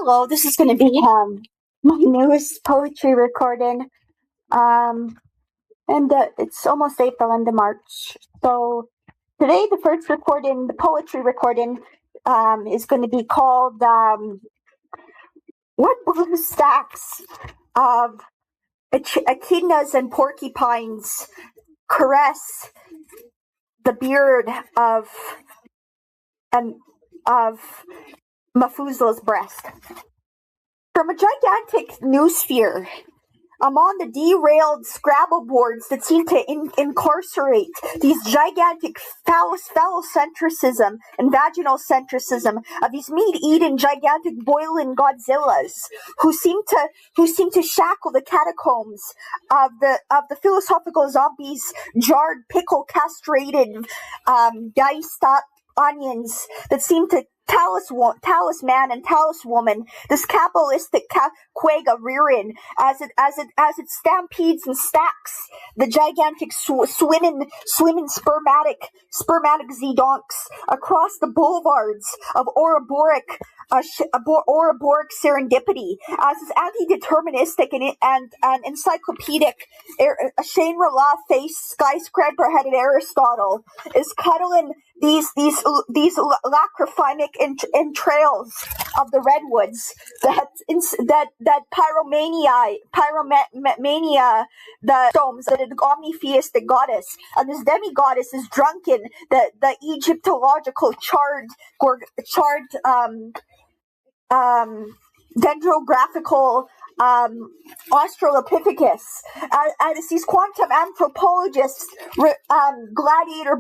Hello, this is going to be my newest poetry recording. Um, and it's almost April into March. So today, the first recording, the poetry recording, is going to be called "What Blue Stacks of Echidnas and Porcupines Caress the Beard of Methuselah's breast." From a gigantic noosphere among the derailed Scrabble boards that seem to incarcerate these gigantic phallocentrism and vaginal centricism of these meat-eating gigantic boiling Godzillas who seem to shackle the catacombs of the philosophical zombies, jarred pickle castrated diced up onions that seem to talisman and taliswoman this capitalistic quagga rearing as it stampedes and stacks the gigantic swimming spermatic zedonks across the boulevards of Ouroboros serendipity as this anti-deterministic and encyclopedic Shangri-La faced skyscraper-headed Aristotle is cuddling these lacryphimic entrails of the redwoods that pyromania the stones that an omnitheistic goddess, and this demigoddess is drunken the Egyptological charred dendrographical Australopithecus, as these quantum anthropologists gladiator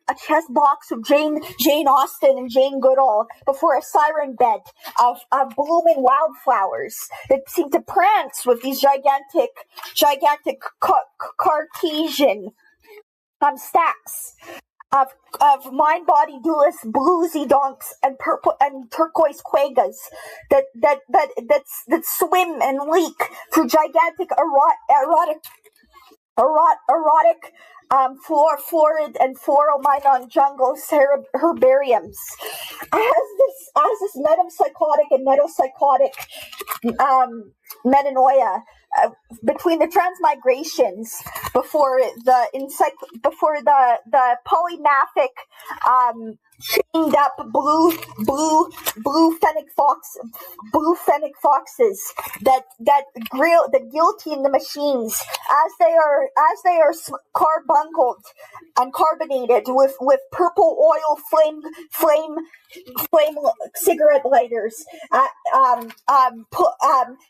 a chess box of Jane Austen and Jane Goodall before a siren bed of blooming wildflowers that seem to prance with these gigantic Cartesian stacks of mind-body duelist bluesy donks and purple and turquoise quaggas that swim and leak through gigantic erotic florid and floral jungle herbariums. As this metapsychotic and metapsychotic metanoia between the transmigrations before the polymathic chained up blue fennec foxes that guillotine the machines as they are carbungled and carbonated with purple oil flame cigarette lighters,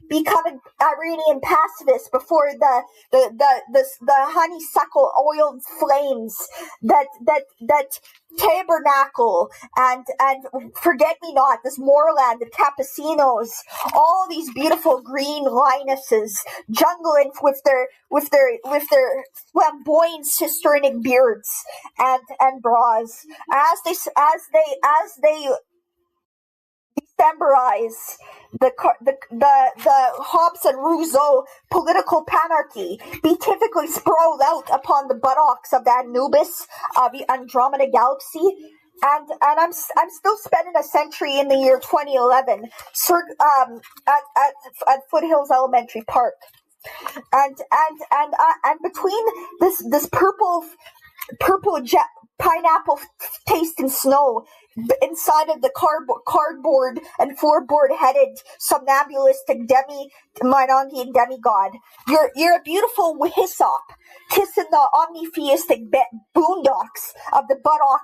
becoming Iranian pacifists before the honeysuckle oiled flames that tabernacle and forget me not this moorland of capucinos, all these beautiful green lionesses jungling with their flamboyant cisternic beards and bras as they Decemberize the Hobbes and Rousseau political panarchy, be typically sprawled out upon the buttocks of the Anubis of the Andromeda Galaxy. And I'm still spending a century in the year 2011 at Foothills Elementary Park, and between this purple pineapple tasting snow inside of the cardboard and floorboard-headed somnambulistic Menondian demigod, you're a beautiful hyssop kissing the omnitheistic boondocks of the buttock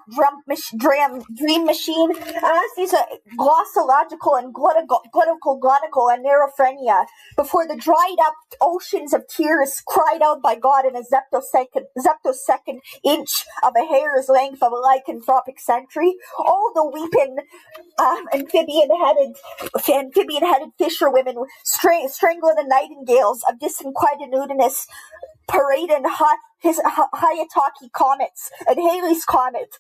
dream machine as these glossological and glottical and neurophrenia before the dried up oceans of tears cried out by God in a zeptosecond inch of a hair's length of a lycanthropic century. All the weeping amphibian-headed fisherwomen strangling the nightingales of disquietudousness parading his Hayataki comets and Halley's comet,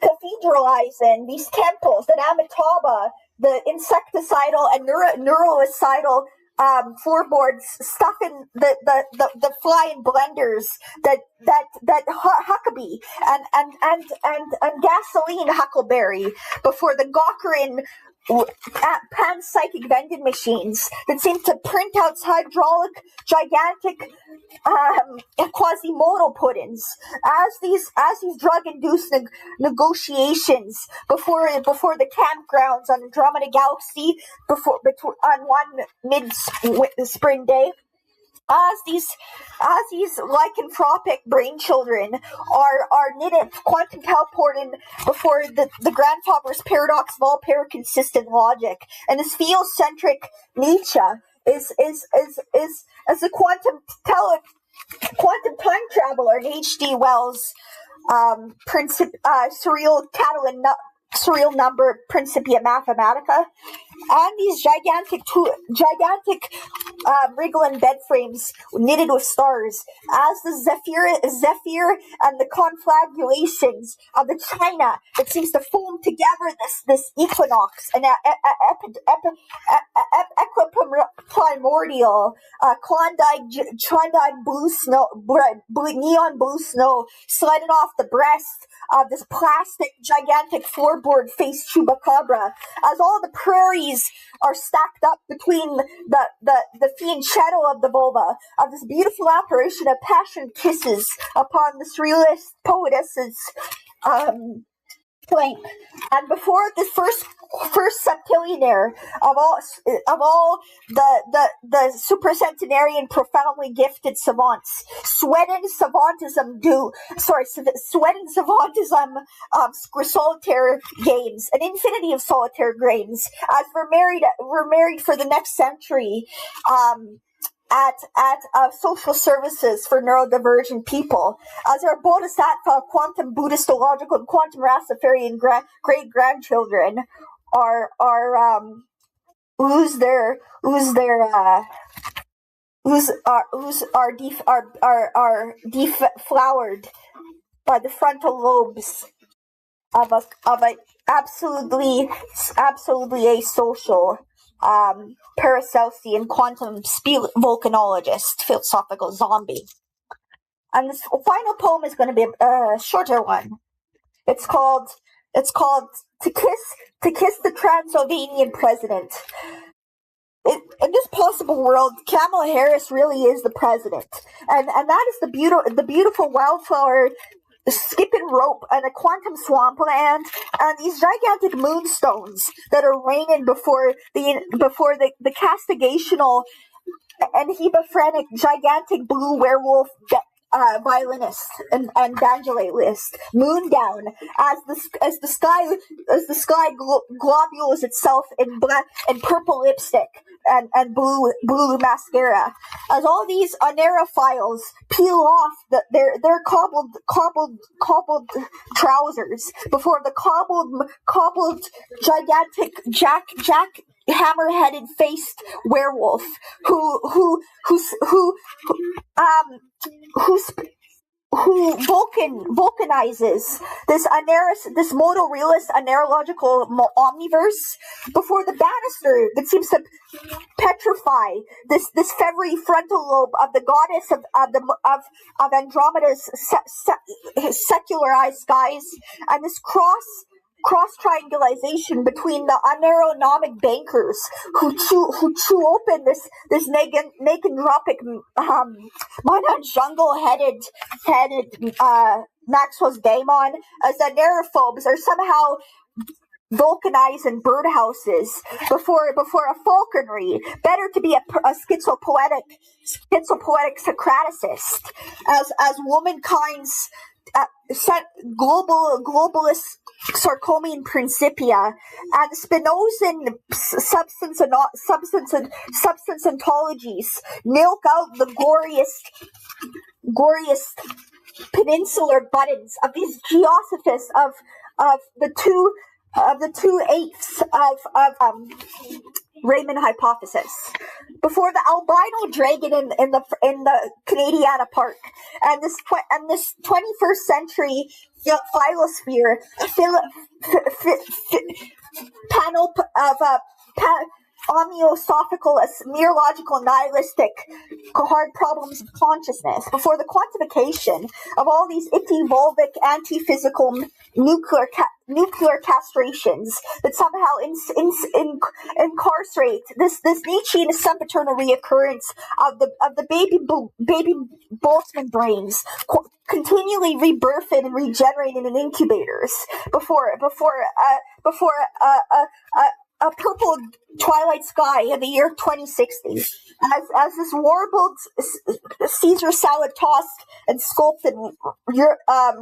cathedralizing these temples that Amitabha, the insecticidal and neuroicidal floorboards, stuff in the flying blenders that Huckabee and gasoline Huckleberry before the Gawker panpsychic vending machines that seem to print out hydraulic gigantic Quasimodo puddings as these drug-induced negotiations before the campgrounds on Andromeda Galaxy on one mid-spring day. As these lycanthropic brain children are knitted, quantum teleporting before the grandfather's paradox of all paraconsistent logic, and this theocentric Nietzsche is a quantum time traveler in H.G. Wells' surreal number Principia Mathematica, and these gigantic Riglin bed frames knitted with stars, as the Zephyr and the conflagrations of the China that seems to foam together this equinox and equiprimordial Klondike blue snow, neon blue snow sliding off the breast of this plastic gigantic floorboard faced chupacabra, as all the prairies are stacked up between the fianchetto of the vulva of this beautiful apparition of passion kisses upon the surrealist poetess's flank. And before the first septillionaire of all the supercentenarian profoundly gifted savants, sweating savantism solitaire games, an infinity of solitaire games, as we're married for the next century, at social services for neurodivergent people, as our bodhisattva, quantum Buddhistological, and quantum Rastafarian great grandchildren are deflowered by the frontal lobes of a absolutely asocial Paracelsian quantum volcanologist, philosophical zombie. And this final poem is going to be a shorter one. It's called To Kiss the Transylvanian President. In this possible world, Kamala Harris really is the president, and that is the beautiful wildflower skipping rope and a quantum swampland and these gigantic moonstones that are raining before the castigational and hebephrenic gigantic blue werewolf violinist and banjolatist moon down as the sky globules itself in black and purple lipstick and blue mascara, as all these anerophiles peel off their cobbled trousers before the cobbled gigantic jack hammer-headed faced werewolf who vulcanizes this modal realist anerological omniverse before the banister that seems to petrify this feathery frontal lobe of the goddess of Andromeda's secularized skies, and this cross triangulation between the unaeronomic bankers who chew open this Negantropic jungle headed Maxwell's daemon, as the neurophobes are somehow vulcanizing birdhouses before a falconry. Better to be a schizopoetic Socraticist, as womankind's globalist Sarcomian Principia and Spinozan substance ontologies milk out the glorious peninsular buttons of these geosophists of the two eighths of Raymond hypothesis, before the albino dragon in the Canadiana Park, and this 21st century philosphere panel of omniosophical, mereological, nihilistic, hard problems of consciousness, before the quantification of all these icky-volvic, anti-physical nuclear castrations that somehow incarcerate this Nietzschean sempiternal reoccurrence of the baby Boltzmann brains, continually rebirthed and regenerated in incubators before a purple twilight sky in the year 2060, as this warbled Caesar salad tossed and sculpted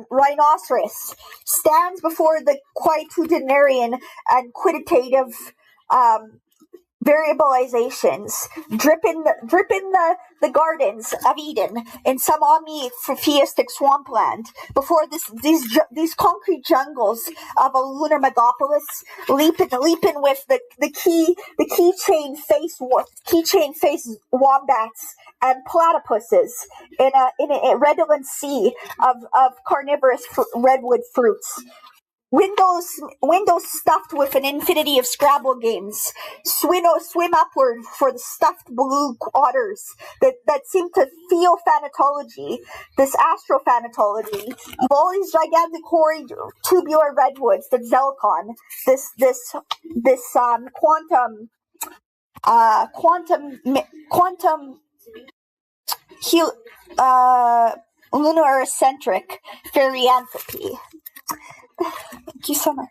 rhinoceros stands before the quitudinarian and quantitative variabilizations, dripping the gardens of Eden in some omni-theistic swampland, before these concrete jungles of a lunar megapolis leaping with the keychain face wombats and platypuses in a redolent sea of carnivorous redwood fruits. Windows stuffed with an infinity of Scrabble games swim upward for the stuffed blue otters that seem to feel thanatology, this astrophanatology of all these gigantic hoary tubular redwoods that Zelkon, this lunar eccentric fairy anthropy. Thank you so much.